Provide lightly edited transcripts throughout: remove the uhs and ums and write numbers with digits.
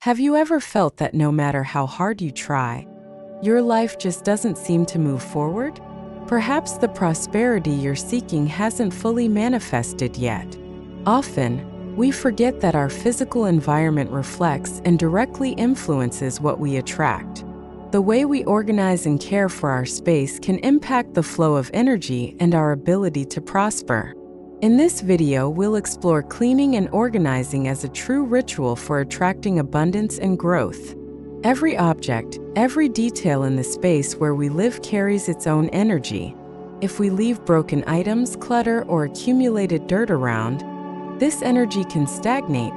Have you ever felt that no matter how hard you try, your life just doesn't seem to move forward? Perhaps the prosperity you're seeking hasn't fully manifested yet. Often, we forget that our physical environment reflects and directly influences what we attract. The way we organize and care for our space can impact the flow of energy and our ability to prosper. In this video, we'll explore cleaning and organizing as a true ritual for attracting abundance and growth. Every object, every detail in the space where we live carries its own energy. If we leave broken items, clutter, or accumulated dirt around, this energy can stagnate,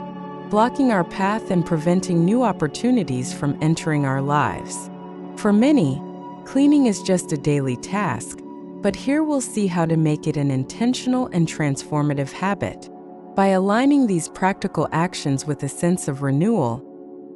blocking our path and preventing new opportunities from entering our lives. For many, cleaning is just a daily task, but here we'll see how to make it an intentional and transformative habit. By aligning these practical actions with a sense of renewal,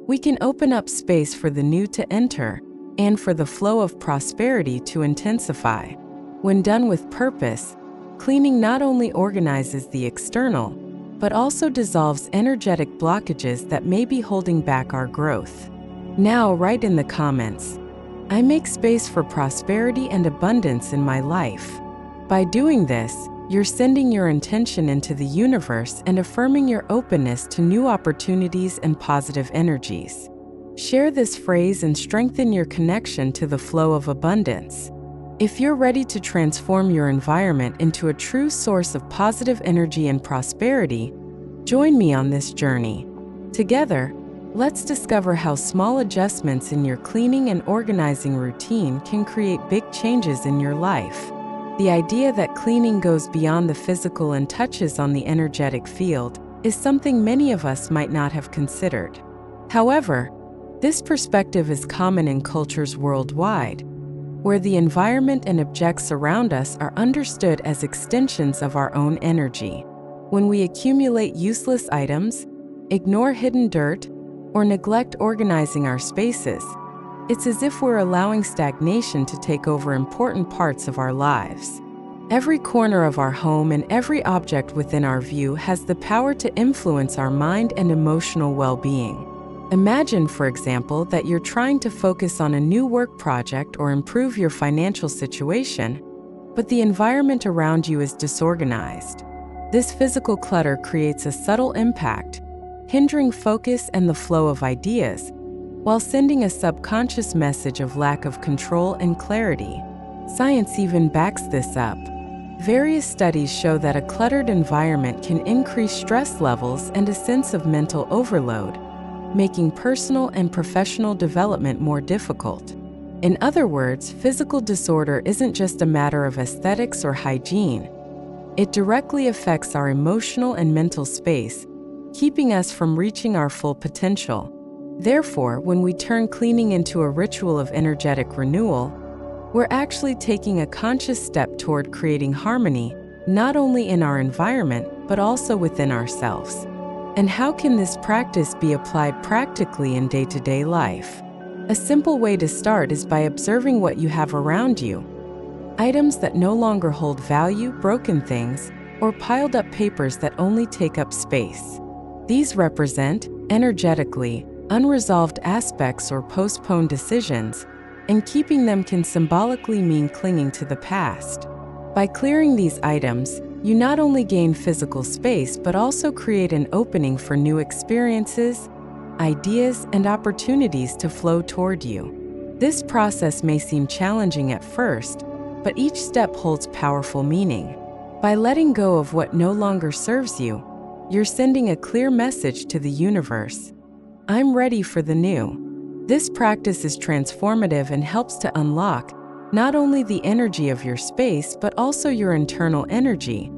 we can open up space for the new to enter and for the flow of prosperity to intensify. When done with purpose, cleaning not only organizes the external, but also dissolves energetic blockages that may be holding back our growth. Now, write in the comments, "I make space for prosperity and abundance in my life." By doing this, you're sending your intention into the universe and affirming your openness to new opportunities and positive energies. Share this phrase and strengthen your connection to the flow of abundance. If you're ready to transform your environment into a true source of positive energy and prosperity, join me on this journey. Together, let's discover how small adjustments in your cleaning and organizing routine can create big changes in your life. The idea that cleaning goes beyond the physical and touches on the energetic field is something many of us might not have considered. However, this perspective is common in cultures worldwide, where the environment and objects around us are understood as extensions of our own energy. When we accumulate useless items, ignore hidden dirt, or neglect organizing our spaces, it's as if we're allowing stagnation to take over important parts of our lives. Every corner of our home and every object within our view has the power to influence our mind and emotional well-being. Imagine, for example, that you're trying to focus on a new work project or improve your financial situation, but the environment around you is disorganized. This physical clutter creates a subtle impact, hindering focus and the flow of ideas, while sending a subconscious message of lack of control and clarity. Science even backs this up. Various studies show that a cluttered environment can increase stress levels and a sense of mental overload, making personal and professional development more difficult. In other words, physical disorder isn't just a matter of aesthetics or hygiene. It directly affects our emotional and mental space, keeping us from reaching our full potential. Therefore, when we turn cleaning into a ritual of energetic renewal, we're actually taking a conscious step toward creating harmony, not only in our environment, but also within ourselves. And how can this practice be applied practically in day-to-day life? A simple way to start is by observing what you have around you. Items that no longer hold value, broken things, or piled up papers that only take up space. These represent, energetically, unresolved aspects or postponed decisions, and keeping them can symbolically mean clinging to the past. By clearing these items, you not only gain physical space but also create an opening for new experiences, ideas, and opportunities to flow toward you. This process may seem challenging at first, but each step holds powerful meaning. By letting go of what no longer serves you, you're sending a clear message to the universe. I'm ready for the new. This practice is transformative and helps to unlock not only the energy of your space, but also your internal energy,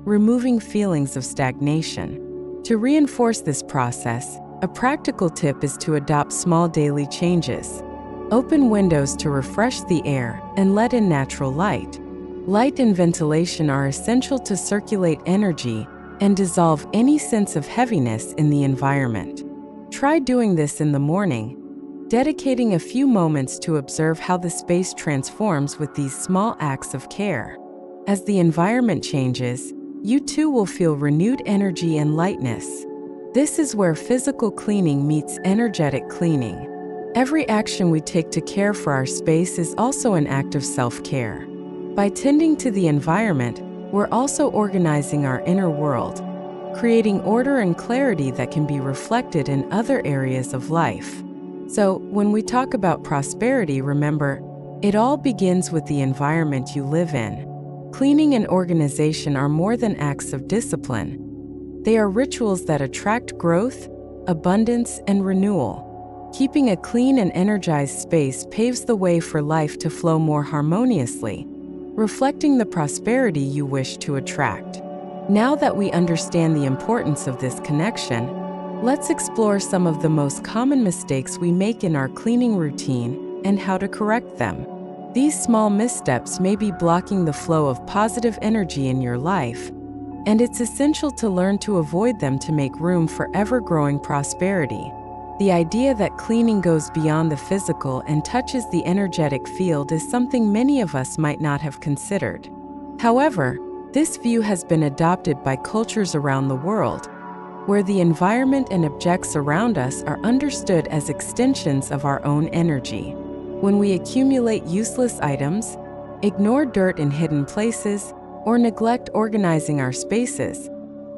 removing feelings of stagnation. To reinforce this process, a practical tip is to adopt small daily changes. Open windows to refresh the air and let in natural light. Light and ventilation are essential to circulate energy and dissolve any sense of heaviness in the environment. Try doing this in the morning, dedicating a few moments to observe how the space transforms with these small acts of care. As the environment changes, you too will feel renewed energy and lightness. This is where physical cleaning meets energetic cleaning. Every action we take to care for our space is also an act of self-care. By tending to the environment, we're also organizing our inner world, creating order and clarity that can be reflected in other areas of life. So, when we talk about prosperity, remember, it all begins with the environment you live in. Cleaning and organization are more than acts of discipline. They are rituals that attract growth, abundance, and renewal. Keeping a clean and energized space paves the way for life to flow more harmoniously, reflecting the prosperity you wish to attract. Now that we understand the importance of this connection, let's explore some of the most common mistakes we make in our cleaning routine and how to correct them. These small missteps may be blocking the flow of positive energy in your life, and it's essential to learn to avoid them to make room for ever-growing prosperity. The idea that cleaning goes beyond the physical and touches the energetic field is something many of us might not have considered. However, this view has been adopted by cultures around the world, where the environment and objects around us are understood as extensions of our own energy. When we accumulate useless items, ignore dirt in hidden places, or neglect organizing our spaces,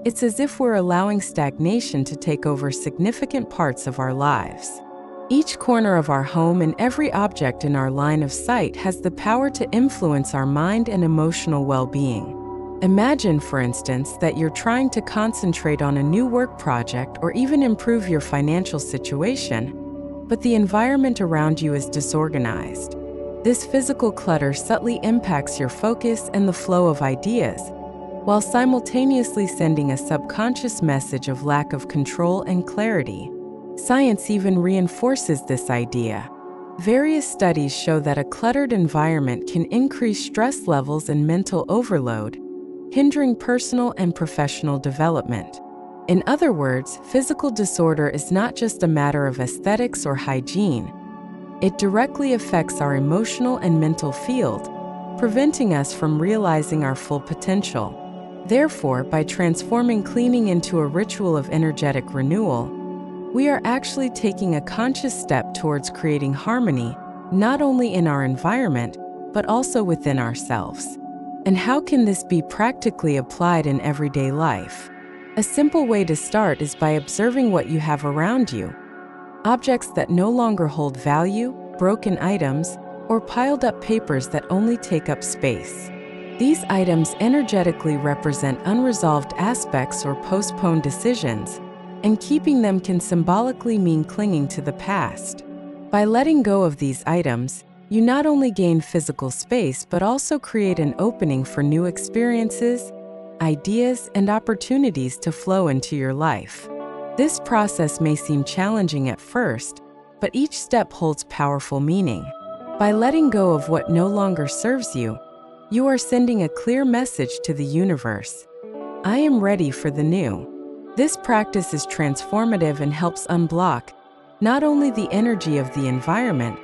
it's as if we're allowing stagnation to take over significant parts of our lives. Each corner of our home and every object in our line of sight has the power to influence our mind and emotional well-being. Imagine, for instance, that you're trying to concentrate on a new work project or even improve your financial situation, but the environment around you is disorganized. This physical clutter subtly impacts your focus and the flow of ideas, while simultaneously sending a subconscious message of lack of control and clarity. Science even reinforces this idea. Various studies show that a cluttered environment can increase stress levels and mental overload, hindering personal and professional development. In other words, physical disorder is not just a matter of aesthetics or hygiene. It directly affects our emotional and mental field, preventing us from realizing our full potential. Therefore, by transforming cleaning into a ritual of energetic renewal, we are actually taking a conscious step towards creating harmony, not only in our environment, but also within ourselves. And how can this be practically applied in everyday life? A simple way to start is by observing what you have around you. Objects that no longer hold value, broken items, or piled up papers that only take up space. These items energetically represent unresolved aspects or postponed decisions, and keeping them can symbolically mean clinging to the past. By letting go of these items, you not only gain physical space but also create an opening for new experiences, ideas, and opportunities to flow into your life. This process may seem challenging at first, but each step holds powerful meaning. By letting go of what no longer serves you, you are sending a clear message to the universe. I am ready for the new. This practice is transformative and helps unblock not only the energy of the environment,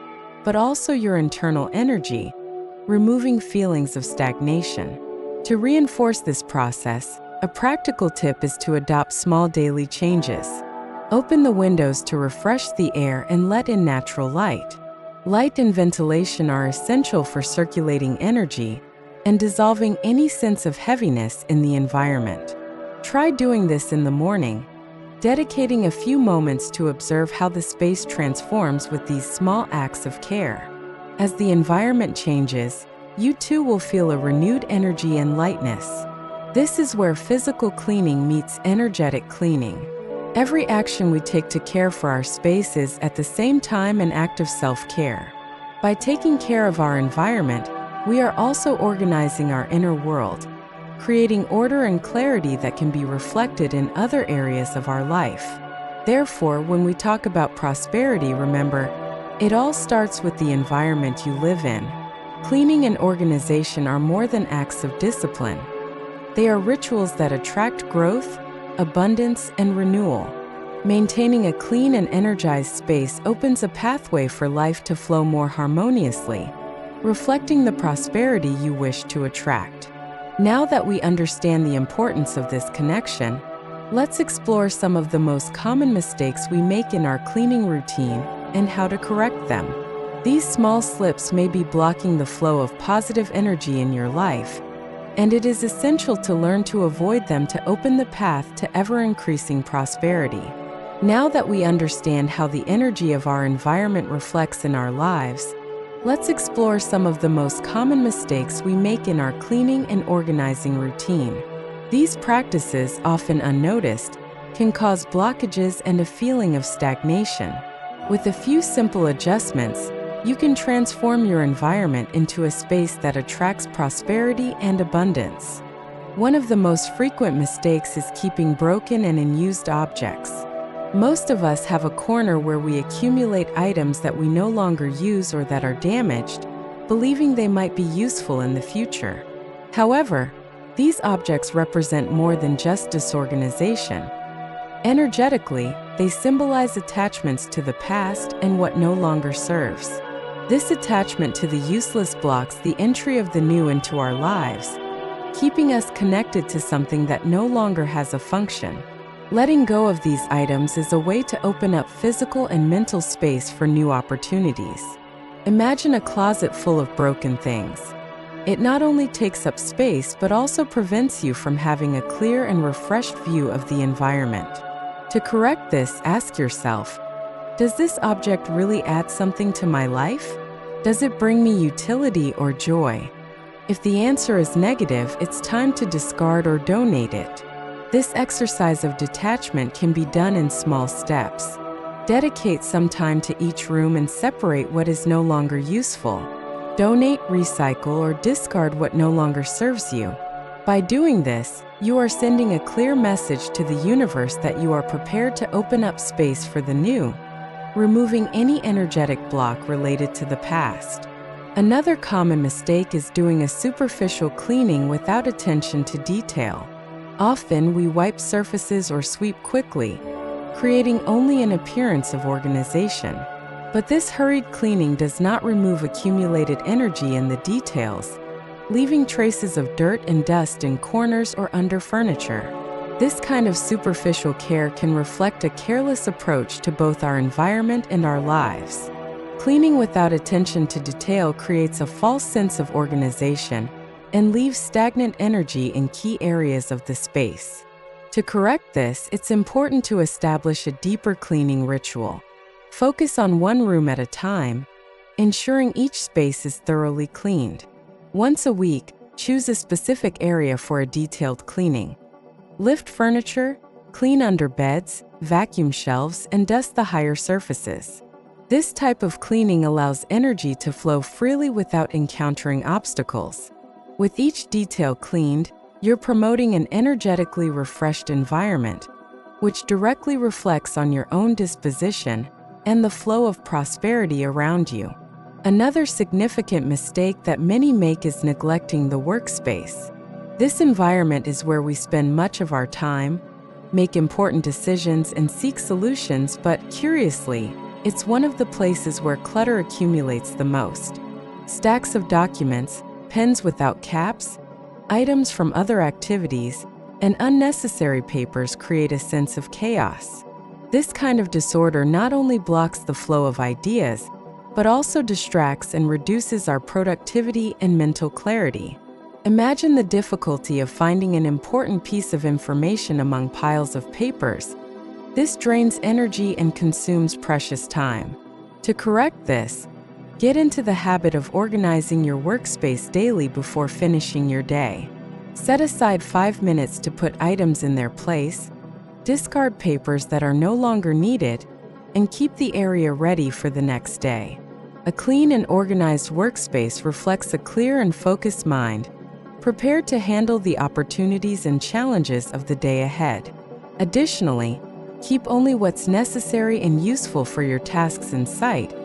but also your internal energy, removing feelings of stagnation. To reinforce this process, a practical tip is to adopt small daily changes. Open the windows to refresh the air and let in natural light. Light and ventilation are essential for circulating energy and dissolving any sense of heaviness in the environment. Try doing this in the morning, dedicating a few moments to observe how the space transforms with these small acts of care. As the environment changes, you too will feel a renewed energy and lightness. This is where physical cleaning meets energetic cleaning. Every action we take to care for our space is at the same time an act of self-care. By taking care of our environment, we are also organizing our inner world, creating order and clarity that can be reflected in other areas of our life. Therefore, when we talk about prosperity, remember, it all starts with the environment you live in. Cleaning and organization are more than acts of discipline. They are rituals that attract growth, abundance, and renewal. Maintaining a clean and energized space opens a pathway for life to flow more harmoniously, reflecting the prosperity you wish to attract. Now that we understand the importance of this connection, Let's explore some of the most common mistakes we make in our cleaning routine and how to correct them. These small slips may be blocking the flow of positive energy in your life, and it is essential to learn to avoid them to open the path to ever-increasing prosperity. Now that we understand how the energy of our environment reflects in our lives, let's explore some of the most common mistakes we make in our cleaning and organizing routine. These practices, often unnoticed, can cause blockages and a feeling of stagnation. With a few simple adjustments, you can transform your environment into a space that attracts prosperity and abundance. One of the most frequent mistakes is keeping broken and unused objects. Most of us have a corner where we accumulate items that we no longer use or that are damaged, believing they might be useful in the future. However, these objects represent more than just disorganization. Energetically, they symbolize attachments to the past and what no longer serves. This attachment to the useless blocks the entry of the new into our lives, keeping us connected to something that no longer has a function. Letting go of these items is a way to open up physical and mental space for new opportunities. Imagine a closet full of broken things. It not only takes up space but also prevents you from having a clear and refreshed view of the environment. To correct this, ask yourself, does this object really add something to my life? Does it bring me utility or joy? If the answer is negative, it's time to discard or donate it. This exercise of detachment can be done in small steps. Dedicate some time to each room and separate what is no longer useful. Donate, recycle, or discard what no longer serves you. By doing this, you are sending a clear message to the universe that you are prepared to open up space for the new, removing any energetic block related to the past. Another common mistake is doing a superficial cleaning without attention to detail. Often, we wipe surfaces or sweep quickly, creating only an appearance of organization. But this hurried cleaning does not remove accumulated energy in the details, leaving traces of dirt and dust in corners or under furniture. This kind of superficial care can reflect a careless approach to both our environment and our lives. Cleaning without attention to detail creates a false sense of organization and leaves stagnant energy in key areas of the space. To correct this, it's important to establish a deeper cleaning ritual. Focus on one room at a time, ensuring each space is thoroughly cleaned. Once a week, choose a specific area for a detailed cleaning. Lift furniture, clean under beds, vacuum shelves, and dust the higher surfaces. This type of cleaning allows energy to flow freely without encountering obstacles. With each detail cleaned, you're promoting an energetically refreshed environment, which directly reflects on your own disposition and the flow of prosperity around you. Another significant mistake that many make is neglecting the workspace. This environment is where we spend much of our time, make important decisions, and seek solutions, but curiously, it's one of the places where clutter accumulates the most. Stacks of documents, pens without caps, items from other activities, and unnecessary papers create a sense of chaos. This kind of disorder not only blocks the flow of ideas, but also distracts and reduces our productivity and mental clarity. Imagine the difficulty of finding an important piece of information among piles of papers. This drains energy and consumes precious time. To correct this, get into the habit of organizing your workspace daily before finishing your day. Set aside 5 minutes to put items in their place, discard papers that are no longer needed, and keep the area ready for the next day. A clean and organized workspace reflects a clear and focused mind, prepared to handle the opportunities and challenges of the day ahead. Additionally, keep only what's necessary and useful for your tasks in sight,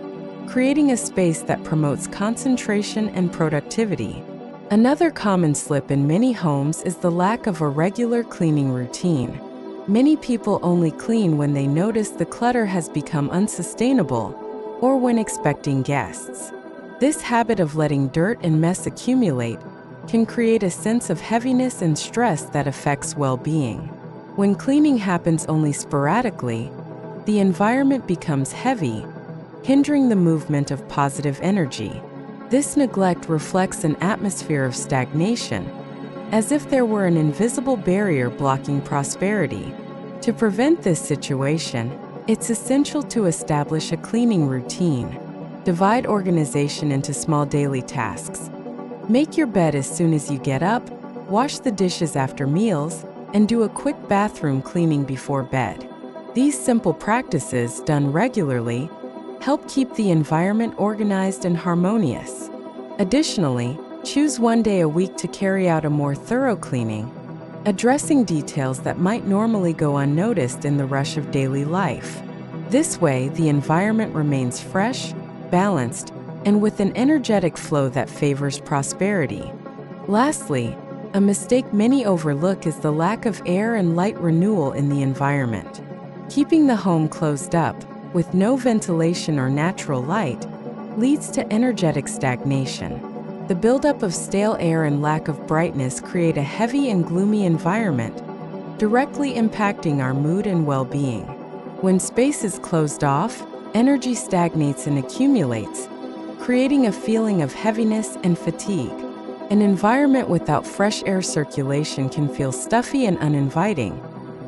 creating a space that promotes concentration and productivity. Another common slip in many homes is the lack of a regular cleaning routine. Many people only clean when they notice the clutter has become unsustainable or when expecting guests. This habit of letting dirt and mess accumulate can create a sense of heaviness and stress that affects well-being. When cleaning happens only sporadically, the environment becomes heavy, hindering the movement of positive energy. This neglect reflects an atmosphere of stagnation, as if there were an invisible barrier blocking prosperity. To prevent this situation, it's essential to establish a cleaning routine. Divide organization into small daily tasks. Make your bed as soon as you get up, wash the dishes after meals, and do a quick bathroom cleaning before bed. These simple practices, done regularly, help keep the environment organized and harmonious. Additionally, choose one day a week to carry out a more thorough cleaning, addressing details that might normally go unnoticed in the rush of daily life. This way, the environment remains fresh, balanced, and with an energetic flow that favors prosperity. Lastly, a mistake many overlook is the lack of air and light renewal in the environment. Keeping the home closed up, with no ventilation or natural light, leads to energetic stagnation. The buildup of stale air and lack of brightness create a heavy and gloomy environment, directly impacting our mood and well-being. When space is closed off, energy stagnates and accumulates, creating a feeling of heaviness and fatigue. An environment without fresh air circulation can feel stuffy and uninviting,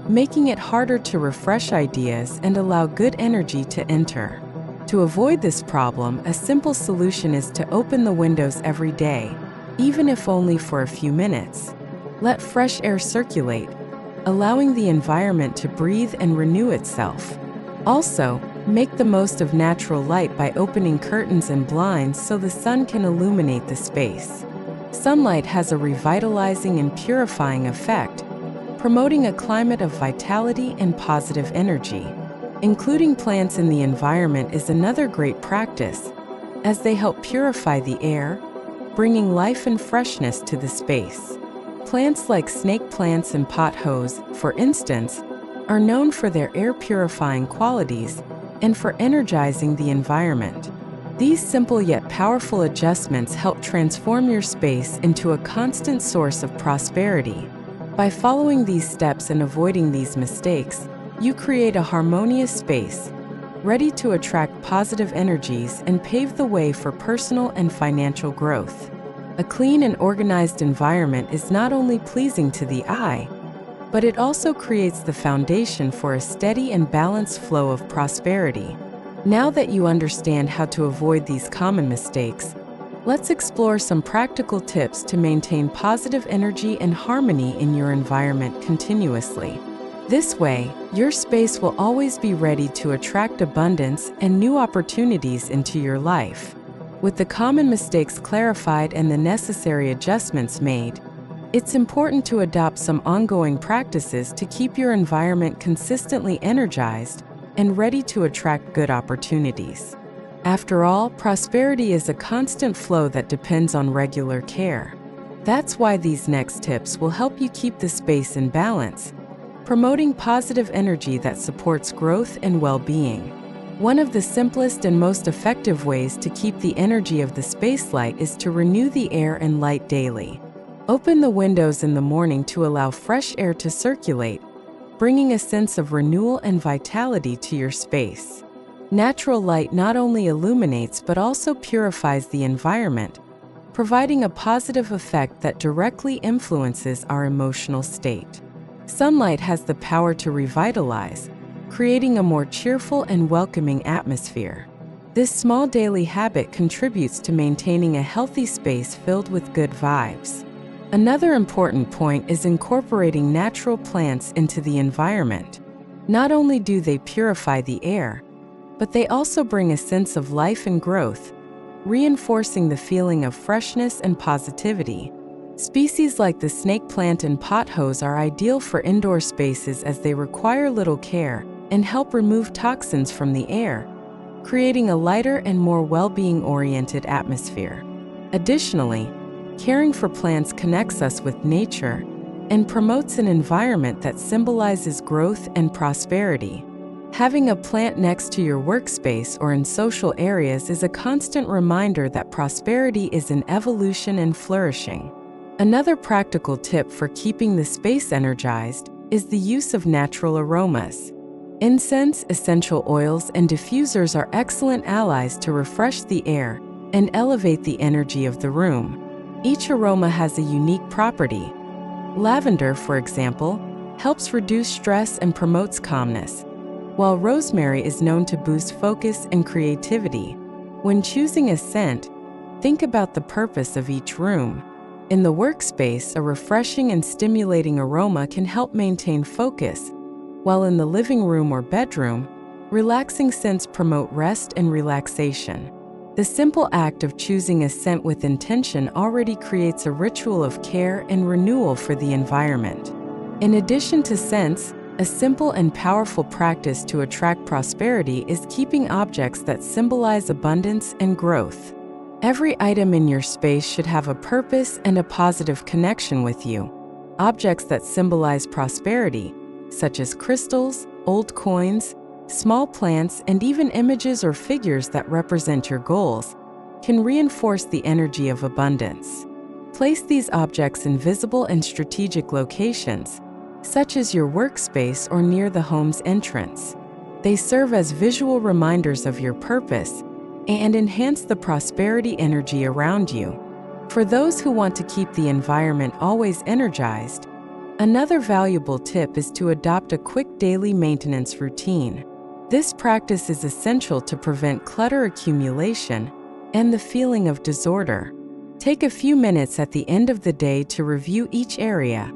making it harder to refresh ideas and allow good energy to enter. To avoid this problem, a simple solution is to open the windows every day, even if only for a few minutes. Let fresh air circulate, allowing the environment to breathe and renew itself. Also, make the most of natural light by opening curtains and blinds so the sun can illuminate the space. Sunlight has a revitalizing and purifying effect, promoting a climate of vitality and positive energy. Including plants in the environment is another great practice, as they help purify the air, bringing life and freshness to the space. Plants like snake plants and pothos, for instance, are known for their air-purifying qualities and for energizing the environment. These simple yet powerful adjustments help transform your space into a constant source of prosperity. By following these steps and avoiding these mistakes, you create a harmonious space, ready to attract positive energies and pave the way for personal and financial growth. A clean and organized environment is not only pleasing to the eye, but it also creates the foundation for a steady and balanced flow of prosperity. Now that you understand how to avoid these common mistakes, let's explore some practical tips to maintain positive energy and harmony in your environment continuously. This way, your space will always be ready to attract abundance and new opportunities into your life. With the common mistakes clarified and the necessary adjustments made, it's important to adopt some ongoing practices to keep your environment consistently energized and ready to attract good opportunities. After all, prosperity is a constant flow that depends on regular care. That's why these next tips will help you keep the space in balance, promoting positive energy that supports growth and well-being. One of the simplest and most effective ways to keep the energy of the space light is to renew the air and light daily. Open the windows in the morning to allow fresh air to circulate, bringing a sense of renewal and vitality to your space. Natural light not only illuminates but also purifies the environment, providing a positive effect that directly influences our emotional state. Sunlight has the power to revitalize, creating a more cheerful and welcoming atmosphere. This small daily habit contributes to maintaining a healthy space filled with good vibes. Another important point is incorporating natural plants into the environment. Not only do they purify the air, but they also bring a sense of life and growth, reinforcing the feeling of freshness and positivity. Species like the snake plant and pothos are ideal for indoor spaces as they require little care and help remove toxins from the air, creating a lighter and more well-being-oriented atmosphere. Additionally, caring for plants connects us with nature and promotes an environment that symbolizes growth and prosperity. Having a plant next to your workspace or in social areas is a constant reminder that prosperity is in evolution and flourishing. Another practical tip for keeping the space energized is the use of natural aromas. Incense, essential oils, and diffusers are excellent allies to refresh the air and elevate the energy of the room. Each aroma has a unique property. Lavender, for example, helps reduce stress and promotes calmness, while rosemary is known to boost focus and creativity. When choosing a scent, think about the purpose of each room. In the workspace, a refreshing and stimulating aroma can help maintain focus, while in the living room or bedroom, relaxing scents promote rest and relaxation. The simple act of choosing a scent with intention already creates a ritual of care and renewal for the environment. In addition to scents, a simple and powerful practice to attract prosperity is keeping objects that symbolize abundance and growth. Every item in your space should have a purpose and a positive connection with you. Objects that symbolize prosperity, such as crystals, old coins, small plants, and even images or figures that represent your goals, can reinforce the energy of abundance. Place these objects in visible and strategic locations, such as your workspace or near the home's entrance. They serve as visual reminders of your purpose and enhance the prosperity energy around you. For those who want to keep the environment always energized, another valuable tip is to adopt a quick daily maintenance routine. This practice is essential to prevent clutter accumulation and the feeling of disorder. Take a few minutes at the end of the day to review each area,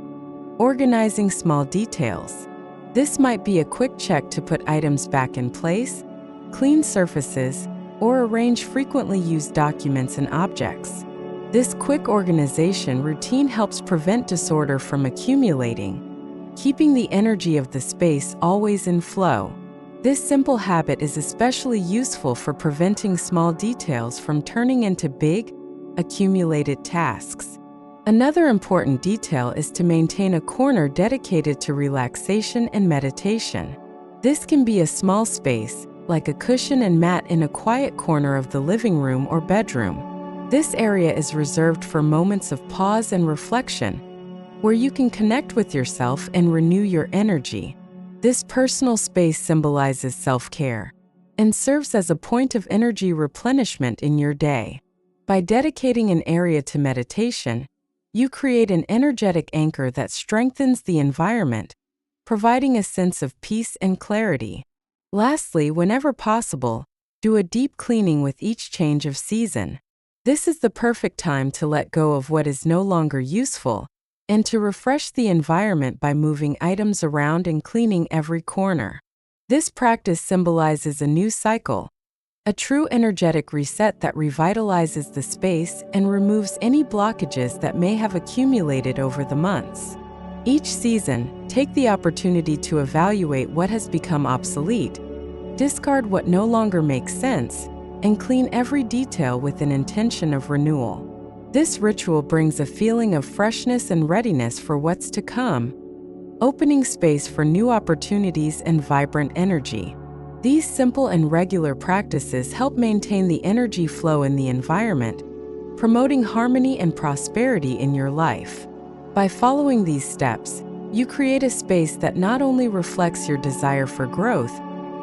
organizing small details. This might be a quick check to put items back in place, clean surfaces, or arrange frequently used documents and objects. This quick organization routine helps prevent disorder from accumulating, keeping the energy of the space always in flow. This simple habit is especially useful for preventing small details from turning into big, accumulated tasks. Another important detail is to maintain a corner dedicated to relaxation and meditation. This can be a small space, like a cushion and mat in a quiet corner of the living room or bedroom. This area is reserved for moments of pause and reflection, where you can connect with yourself and renew your energy. This personal space symbolizes self-care and serves as a point of energy replenishment in your day. By dedicating an area to meditation, you create an energetic anchor that strengthens the environment, providing a sense of peace and clarity. Lastly, whenever possible, do a deep cleaning with each change of season. This is the perfect time to let go of what is no longer useful and to refresh the environment by moving items around and cleaning every corner. This practice symbolizes a new cycle, a true energetic reset that revitalizes the space and removes any blockages that may have accumulated over the months. Each season, take the opportunity to evaluate what has become obsolete, discard what no longer makes sense, and clean every detail with an intention of renewal. This ritual brings a feeling of freshness and readiness for what's to come, opening space for new opportunities and vibrant energy. These simple and regular practices help maintain the energy flow in the environment, promoting harmony and prosperity in your life. By following these steps, you create a space that not only reflects your desire for growth,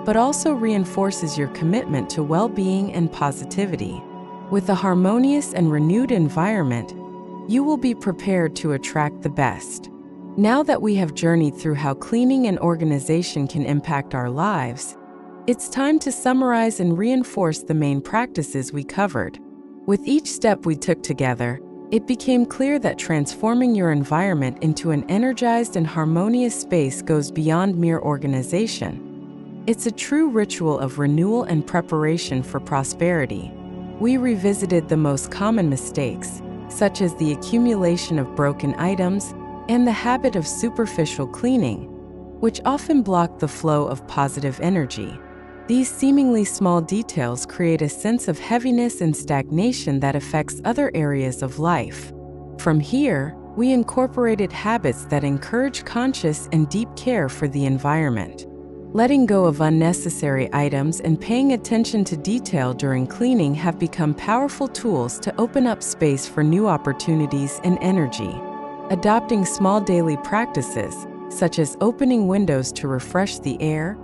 but also reinforces your commitment to well-being and positivity. With a harmonious and renewed environment, you will be prepared to attract the best. Now that we have journeyed through how cleaning and organization can impact our lives, it's time to summarize and reinforce the main practices we covered. With each step we took together, it became clear that transforming your environment into an energized and harmonious space goes beyond mere organization. It's a true ritual of renewal and preparation for prosperity. We revisited the most common mistakes, such as the accumulation of broken items and the habit of superficial cleaning, which often block the flow of positive energy. These seemingly small details create a sense of heaviness and stagnation that affects other areas of life. From here, we incorporated habits that encourage conscious and deep care for the environment. Letting go of unnecessary items and paying attention to detail during cleaning have become powerful tools to open up space for new opportunities and energy. Adopting small daily practices, such as opening windows to refresh the air,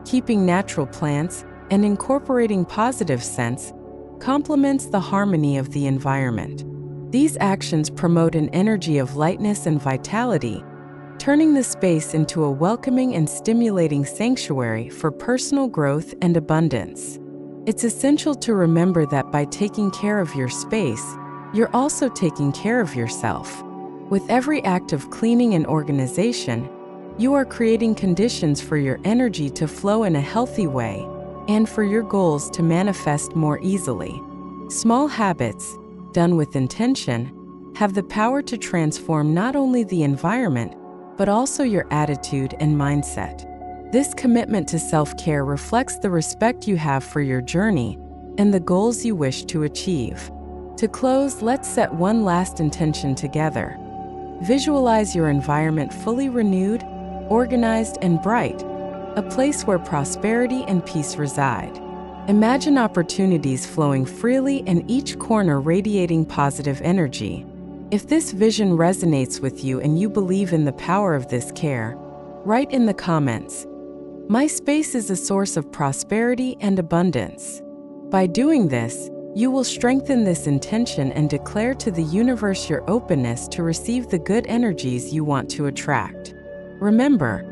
keeping natural plants, and incorporating positive scents, complements the harmony of the environment. These actions promote an energy of lightness and vitality, turning the space into a welcoming and stimulating sanctuary for personal growth and abundance. It's essential to remember that by taking care of your space, you're also taking care of yourself. With every act of cleaning and organization, you are creating conditions for your energy to flow in a healthy way and for your goals to manifest more easily. Small habits, done with intention, have the power to transform not only the environment, but also your attitude and mindset. This commitment to self-care reflects the respect you have for your journey and the goals you wish to achieve. To close, let's set one last intention together. Visualize your environment fully renewed, organized, and bright, a place where prosperity and peace reside. Imagine opportunities flowing freely and each corner radiating positive energy. If this vision resonates with you and you believe in the power of this care, write in the comments, "My space is a source of prosperity and abundance." By doing this, you will strengthen this intention and declare to the universe your openness to receive the good energies you want to attract. Remember,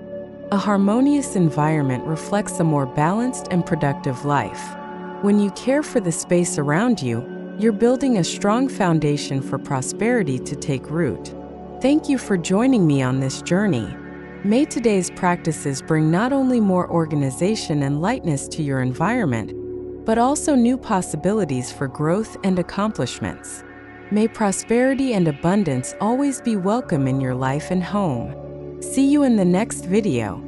a harmonious environment reflects a more balanced and productive life. When you care for the space around you, you're building a strong foundation for prosperity to take root. Thank you for joining me on this journey. May today's practices bring not only more organization and lightness to your environment, but also new possibilities for growth and accomplishments. May prosperity and abundance always be welcome in your life and home. See you in the next video.